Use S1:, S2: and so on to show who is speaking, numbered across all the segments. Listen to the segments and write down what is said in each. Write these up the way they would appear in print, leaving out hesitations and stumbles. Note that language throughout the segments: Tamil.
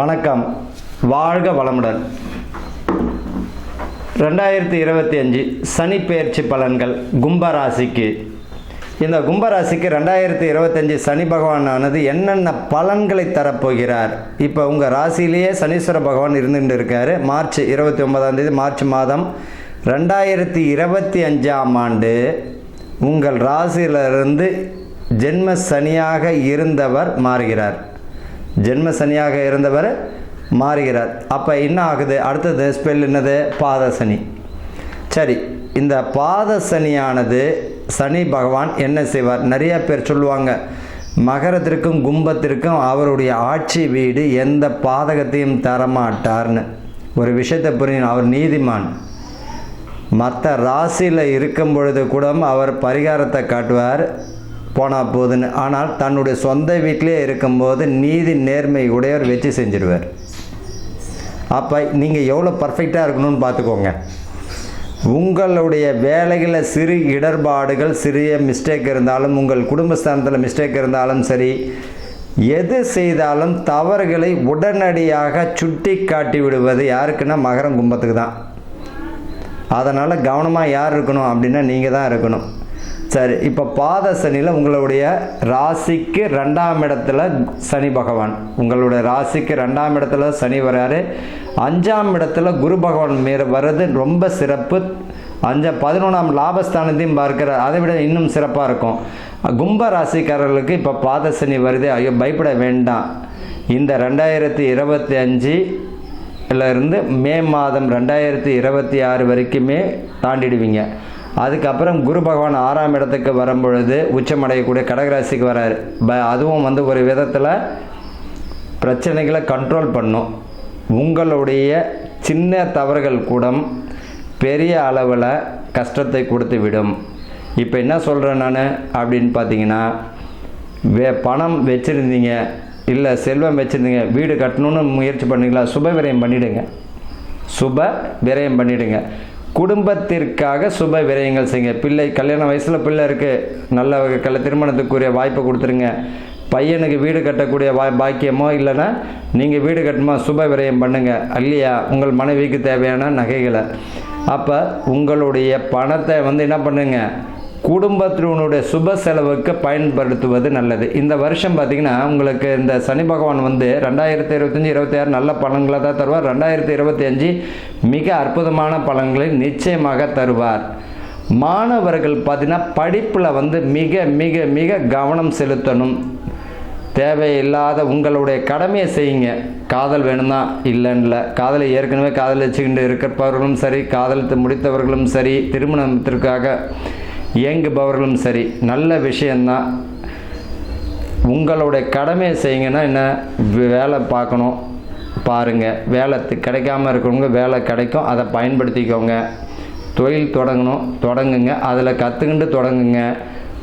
S1: வணக்கம். வாழ்க வளமுடன். 2025 சனி பெயர்ச்சி பலன்கள் கும்பராசிக்கு. இந்த கும்பராசிக்கு 2025 சனி பகவானானது என்னென்ன பலன்களை தரப்போகிறார்? இப்போ உங்கள் ராசியிலேயே சனீஸ்வர பகவான் இருந்துகிட்டு இருக்கார். மார்ச் 29 மார்ச் மாதம் 2025ஆம் ஆண்டு உங்கள் ராசியிலிருந்து ஜென்ம சனியாக இருந்தவர் மாறுகிறார். ஜென்ம சனியாக இருந்தவர் மாறுகிறார். அப்போ என்ன ஆகுது? அடுத்தது ஸ்பெல் என்னது? பாத சனி. சரி, இந்த பாத சனியானது சனி பகவான் என்ன செய்வார்? நிறைய பேர் சொல்லுவாங்க, மகரத்திற்கும் கும்பத்திற்கும் அவருடைய ஆட்சி வீடு எந்த பாதகத்தையும் தரமாட்டார்னு. ஒரு விஷயத்தை புரியணும், அவர் நீதிமான். மற்ற ராசியில் இருக்கும் பொழுது கூட அவர் பரிகாரத்தை காட்டுவார், போனால் போதுன்னு. ஆனால் தன்னுடைய சொந்த வீட்டிலே இருக்கும்போது நீதி நேர்மை உடையவர் வச்சு செஞ்சிருவார். அப்போ நீங்கள் எவ்வளோ பர்ஃபெக்டாக இருக்கணும்னு பார்த்துக்கோங்க. உங்களுடைய வேலைகளில் சிறு இடர்பாடுகள், சிறிய மிஸ்டேக் இருந்தாலும், உங்கள் குடும்பஸ்தானத்தில் மிஸ்டேக் இருந்தாலும் சரி, எது செய்தாலும் தவறுகளை உடனடியாக சுட்டி காட்டி விடுவது யாருக்குன்னா மகரம் கும்பத்துக்கு தான். அதனால் கவனமாக யார் இருக்கணும் அப்படின்னா நீங்கள் தான் இருக்கணும். சரி, இப்போ பாத சனியில் உங்களுடைய ராசிக்கு 2ஆம் இடத்துல சனி பகவான், உங்களுடைய ராசிக்கு 2ஆம் இடத்துல சனி வராரு. 5ஆம் இடத்துல குரு பகவான் வர்றது ரொம்ப சிறப்பு. 11ஆம் லாபஸ்தானத்தையும் பார்க்கிறார், அதை விட இன்னும் சிறப்பாக இருக்கும். கும்ப ராசிக்காரர்களுக்கு இப்போ பாத சனி வருது, ஐயோ பயப்பட வேண்டாம். இந்த 2025 இருந்து மே மாதம் 2026 வரைக்குமே தாண்டிடுவீங்க. அதுக்கப்புறம் குரு பகவான் 6ஆம் இடத்துக்கு வரும்பொழுது உச்சமடையக்கூடிய கடகராசிக்கு வராரு. அதுவும் ஒரு விதத்தில் பிரச்சனைகளை கண்ட்ரோல் பண்ணும். உங்களுடைய சின்ன தவறுகள் கூட பெரிய அளவில் கஷ்டத்தை கொடுத்து விடும். இப்போ என்ன சொல்கிறேன் நான் அப்படின்னு பார்த்தீங்கன்னா, பணம் வச்சுருந்தீங்க, இல்லை செல்வம் வச்சுருந்தீங்க, வீடு கட்டணும்னு முயற்சி பண்ணிங்களா, சுப விரயம் பண்ணிவிடுங்க. சுப விரயம் பண்ணிவிடுங்க. குடும்பத்திற்காக சுப விரயங்கள் செய்யுங்க. பிள்ளை கல்யாண வயசில் பிள்ளை இருக்குது, நல்ல திருமணத்துக்குரிய வாய்ப்பை கொடுத்துருங்க. பையனுக்கு வீடு கட்டக்கூடிய பாக்கியமோ இல்லைன்னா நீங்கள் வீடு கட்டணுமா, சுப விரயம் பண்ணுங்கள். இல்லையா, உங்கள் மனைவிக்கு தேவையான நகைகளை. அப்போ உங்களுடைய பணத்தை என்ன பண்ணுங்க, குடும்பத்தினுடைய சுப செலவுக்கு பயன்படுத்துவது நல்லது. இந்த வருஷம் பார்த்திங்கன்னா உங்களுக்கு இந்த சனி பகவான் 2025-26 நல்ல பலன்களை தான் தருவார். 2025 மிக அற்புதமான பலன்களை நிச்சயமாக தருவார். மாணவர்கள் பார்த்திங்கன்னா படிப்பில் மிக மிக மிக கவனம் செலுத்தணும். தேவையில்லாத உங்களுடைய கடமையை செய்யுங்க. காதல் வேணும்னா இல்லைன்னு, காதலை ஏற்கனவே காதலிச்சுக்கிட்டு இருக்கிறவர்களும் சரி, காதலித்து முடித்தவர்களும் சரி, திருமணத்திற்காக இயங்குபவர்களும் சரி, நல்ல விஷயந்தான். உங்களுடைய கடமையை செய்யுங்கன்னா என்ன, வேலை பார்க்கணும் பாருங்கள். வேலை கிடைக்காமல் இருக்கிறவங்க வேலை கிடைக்கும், அதை பயன்படுத்திக்கோங்க. தொழில் தொடங்குங்க, அதில் கற்றுக்கிட்டு தொடங்குங்க.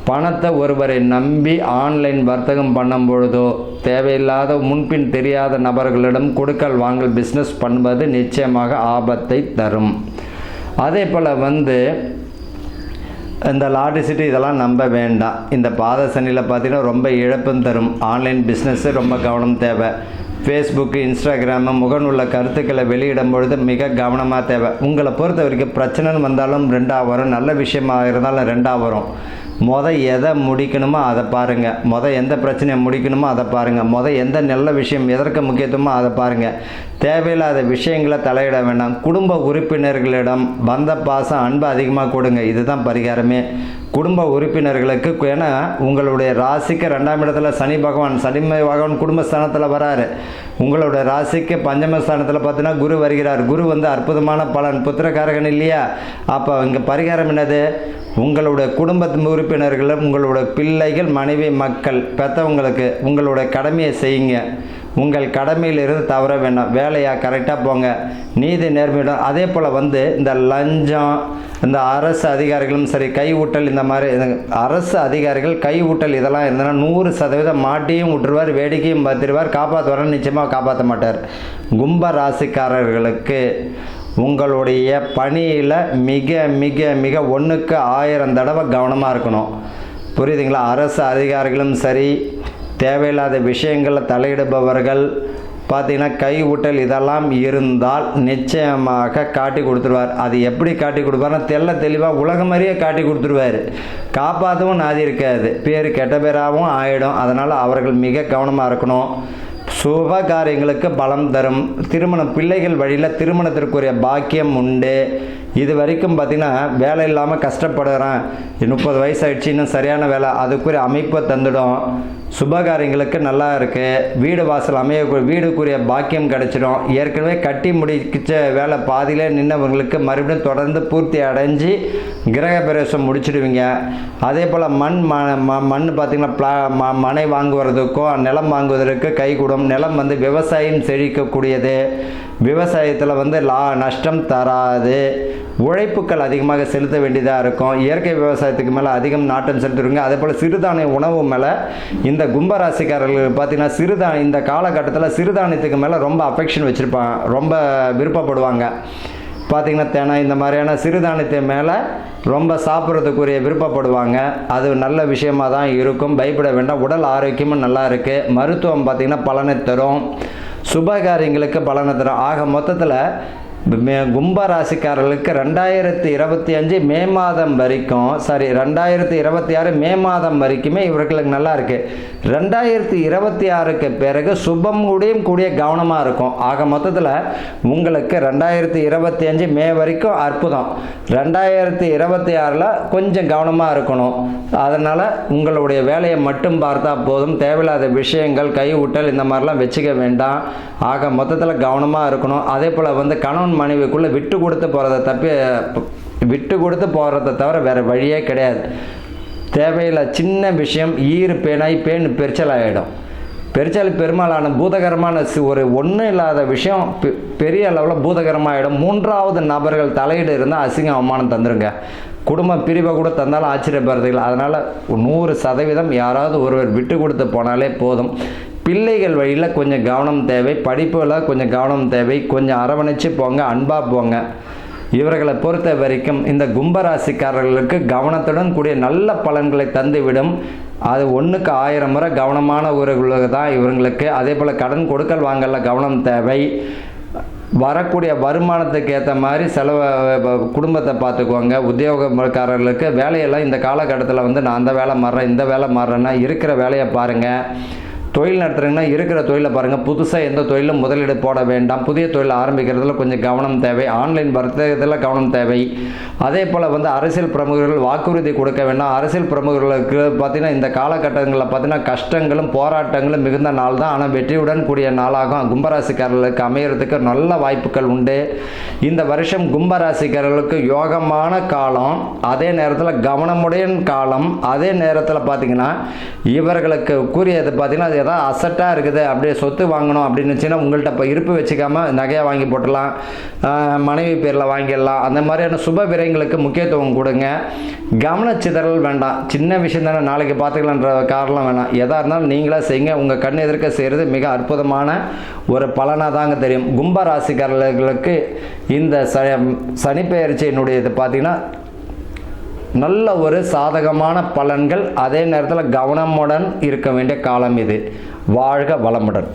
S1: பணத்தை ஒருவரை நம்பி ஆன்லைன் வர்த்தகம் பண்ணும் பொழுதோ தேவையில்லாத முன்பின் தெரியாத நபர்களிடம் கொடுக்கல் வாங்கல் பிஸ்னஸ் பண்ணுவது நிச்சயமாக ஆபத்தை தரும். அதே போல் இந்த லாட்ரி சீட்டு இதெல்லாம் நம்ப வேண்டாம். இந்த பாத சனியில் பார்த்தீங்கன்னா ரொம்ப இழப்பும் தரும். ஆன்லைன் பிஸ்னஸ்ஸு ரொம்ப கவனம் தேவை. ஃபேஸ்புக்கு, இன்ஸ்டாகிராமு, முகநூல்ல கருத்துக்களை வெளியிடும் பொழுது மிக கவனமாக தேவை. உங்களை பொறுத்த வரைக்கும் பிரச்சனைன்னு வந்தாலும் 2ஆக வரும், நல்ல விஷயமாக இருந்தாலும் 2ஆக வரும். எதை முடிக்கணுமோ அதை பாருங்கள். எந்த பிரச்சனையை முடிக்கணுமோ அதை பாருங்கள். எந்த நல்ல விஷயம் எதற்கு முக்கியத்துவமோ அதை பாருங்கள். தேவையில்லாத விஷயங்களை தலையிட வேண்டாம். குடும்ப உறுப்பினர்களிடம் பந்த பாசம் அன்பு அதிகமாக கொடுங்க. இதுதான் பரிகாரமே. குடும்ப உறுப்பினர்களுக்கு, ஏன்னா உங்களுடைய ராசிக்கு 2ஆம் இடத்துல சனி பகவான் குடும்பஸ்தானத்தில் வராரு. உங்களுடைய ராசிக்கு பஞ்சமஸ்தானத்தில் பார்த்தீங்கன்னா குரு வருகிறார். குரு அற்புதமான பலன், புத்திரக்காரகன் இல்லையா? அப்போ இங்கே பரிகாரம் என்னது? உங்களுடைய குடும்ப உறுப்பினர்களும், உங்களுடைய பிள்ளைகள், மனைவி, மக்கள், பெற்றவங்களுக்கு உங்களுடைய கடமையை செய்யுங்க. உங்கள் கடமையிலிருந்து தவற வேண்டாம். வேலையாக கரெக்டாக போங்க. நீதி நேர்மையிடம். அதே போல் இந்த லஞ்சம், இந்த அரசு அதிகாரிகளும் சரி, கை ஊட்டல், இந்த மாதிரி அரசு அதிகாரிகள் கை ஊட்டல் இதெல்லாம் இருந்ததுன்னா 100% மாட்டியும் விட்டுருவார், வேடிக்கையும் பார்த்துருவார். காப்பாற்றுவார், நிச்சயமாக காப்பாற்ற மாட்டார். கும்ப ராசிக்காரர்களுக்கு உங்களுடைய பணியில் மிக மிக மிக 1க்கு 1000 தடவை கவனமாக இருக்கணும். புரியுதுங்களா? அரசு அதிகாரிகளும் சரி, தேவையில்லாத விஷயங்களை தலையிடுபவர்கள், பார்த்தீங்கன்னா கை ஊட்டல் இதெல்லாம் இருந்தால் நிச்சயமாக காட்டி கொடுத்துருவார். அது எப்படி காட்டி கொடுப்பாருன்னா தெளிவாக உலகம் மாதிரியே காட்டி கொடுத்துருவார். காப்பாற்றவும் நாதி இருக்காது, பேர் கெட்ட பேராகவும் ஆகிடும். அதனால் அவர்கள் மிக கவனமாக இருக்கணும். சுப காரியங்களுக்கு பலம் தரும். திருமணம், பிள்ளைகள் வழியில் திருமணத்திற்குரிய பாக்கியம் உண்டு. இது வரைக்கும் பார்த்திங்கன்னா வேலை இல்லாமல் கஷ்டப்படுறேன், 30 வயசு ஆயிடுச்சு, இன்னும் சரியான வேலை, அதுக்குரிய அமைப்பை தந்துடும். சுபகாரியங்களுக்கு நல்லா இருக்குது. வீடு வாசல் வீடுக்குரிய பாக்கியம் கிடச்சிடும். ஏற்கனவே கட்டி முடிச்ச வேலை பாதியிலே நின்றவங்களுக்கு மறுபடியும் தொடர்ந்து பூர்த்தி அடைஞ்சு கிரக பிரவேசம் முடிச்சிடுவீங்க. அதே போல் மண் பார்த்திங்கன்னா மனை வாங்குவதற்கும் நிலம் வாங்குவதற்கு கை கூடும். நிலம் விவசாயம் செழிக்கக்கூடியது. விவசாயத்தில் நஷ்டம் தராது. உழைப்புக்கள் அதிகமாக செலுத்த வேண்டியதாக இருக்கும். இயற்கை விவசாயத்துக்கு மேலே அதிகம் நாட்டம் செலுத்துவீங்க. அதே போல் சிறுதானிய உணவு மேலே இந்த கும்பராசிக்காரர்கள் பார்த்திங்கன்னா இந்த காலகட்டத்தில் சிறுதானியத்துக்கு மேலே ரொம்ப அஃபெக்ஷன் வச்சுருப்பாங்க, ரொம்ப விருப்பப்படுவாங்க. பார்த்திங்கன்னா தினை இந்த மாதிரியான சிறுதானியத்தை மேலே ரொம்ப சாப்பிட்றதுக்குரிய விருப்பப்படுவாங்க. அது நல்ல விஷயமாக தான் இருக்கும், பயப்பட வேண்டாம். உடல் ஆரோக்கியமும் நல்லா இருக்குது. மருத்துவம் பார்த்திங்கன்னா பலனை தரும். சுபகாரியங்களுக்கு பலனை தரும். ஆக மொத்தத்தில் கும்பராசிக்காரர்களுக்கு 2025 மே மாதம் வரைக்கும் 2026 மே மாதம் வரைக்குமே இவர்களுக்கு நல்லா இருக்குது. 2026க்கு பிறகு சுபம் கூடிய கவனமாக இருக்கும். ஆக மொத்தத்தில் உங்களுக்கு 2025 மே வரைக்கும் அற்புதம். 2026 கொஞ்சம் கவனமாக இருக்கணும். அதனால் உங்களுடைய வேலையை மட்டும் பார்த்தா போதும். தேவையில்லாத விஷயங்கள், கை ஊட்டல் இந்த மாதிரிலாம் வச்சுக்க வேண்டாம். ஆக மொத்தத்தில் கவனமாக இருக்கணும். அதே போல் கணவன் மனைவிக்குள்ளே விட்டு கொடுத்து போகிறத தவிர வேறு வழியே கிடையாது. தேவையில்லை சின்ன விஷயம் பேன் பெருச்சல் ஆகிடும். பெருச்சல் பெரும்பாலான பூதகரமான ஒன்றும் இல்லாத விஷயம் பெரிய அளவில் பூதகரமாகிடும். 3வது நபர்கள் தலையீடு இருந்தால் அசிங்கம் அவமானம் தந்துருங்க. குடும்ப பிரிவை கூட தந்தாலும் ஆச்சரியப்படுறதில்லை. அதனால் 100% யாராவது ஒருவர் விட்டு கொடுத்து போனாலே போதும். பிள்ளைகள் வழியில் கொஞ்சம் கவனம் தேவை. படிப்பில் கொஞ்சம் கவனம் தேவை. கொஞ்சம் அரவணைச்சு போங்க, அன்பாக போங்க. இவர்களை பொறுத்த வரைக்கும் இந்த கும்பராசிக்காரர்களுக்கு கவனத்துடன் கூடிய நல்ல பலன்களை தந்துவிடும். அது 1க்கு 1000 முறை கவனமான ஊர்களுக்கு தான் இவங்களுக்கு. அதே போல் கடன் கொடுக்கல் வாங்கல கவனம் தேவை. வரக்கூடிய வருமானத்துக்கு ஏற்ற மாதிரி குடும்பத்தை பார்த்துக்குவாங்க. உத்தியோகக்காரர்களுக்கு வேலையெல்லாம் இந்த காலகட்டத்தில் நான் அந்த வேலை மாறுறேன், இந்த வேலை மாறுறேன்னா இருக்கிற வேலையை பாருங்கள். தொழில் நடத்துறீங்கன்னா இருக்கிற தொழிலை பாருங்கள். புதுசாக எந்த தொழிலும் முதலீடு போட வேண்டாம். புதிய தொழில் ஆரம்பிக்கிறதுல கொஞ்சம் கவனம் தேவை. ஆன்லைன் வர்த்தகத்தில் கவனம் தேவை. அதே போல் அரசியல் பிரமுகர்கள் வாக்குறுதி கொடுக்க வேண்டாம். அரசியல் பிரமுகர்களுக்கு பார்த்திங்கன்னா இந்த காலகட்டங்களில் பார்த்திங்கன்னா கஷ்டங்களும் போராட்டங்களும் மிகுந்த நாள் தான். ஆனால் வெற்றியுடன் கூடிய நாளாகும் கும்பராசிக்காரர்களுக்கு அமையறதுக்கு நல்ல வாய்ப்புகள் உண்டு. இந்த வருஷம் கும்பராசிக்காரர்களுக்கு யோகமான காலம், அதே நேரத்தில் கவனமுடைய காலம். அதே நேரத்தில் பார்த்திங்கன்னா இவர்களுக்கு கூறியது பார்த்திங்கன்னா ஏதாவது அசட்டாக இருக்குது, அப்படியே சொத்து வாங்கணும் அப்படின்னு வச்சுன்னா உங்கள்கிட்ட இப்போ இருப்பு வச்சுக்காம நகையை வாங்கி போட்டலாம், மனைவி பேரில் வாங்கிடலாம். அந்த மாதிரியான சுப விரயங்களுக்கு முக்கியத்துவம் கொடுங்க. கவனச்சிதறல் வேண்டாம். சின்ன விஷயம் தானே நாளைக்கு பார்த்துக்கலான்ற காரணம் வேணாம். எதாக இருந்தாலும் நீங்களாக செய்யுங்க. உங்கள் கண் எதிர்க்க செய்கிறது மிக அற்புதமான ஒரு பலனாக தாங்க தெரியும். கும்பராசிக்காரர்களுக்கு இந்த சனிப்பெயர்ச்சியினுடையது பார்த்திங்கன்னா நல்ல ஒரு சாதகமான பலன்கள். அதே நேரத்தில் கவனமுடன் இருக்க வேண்டிய காலம் இது. வாழ்க வளமுடன்.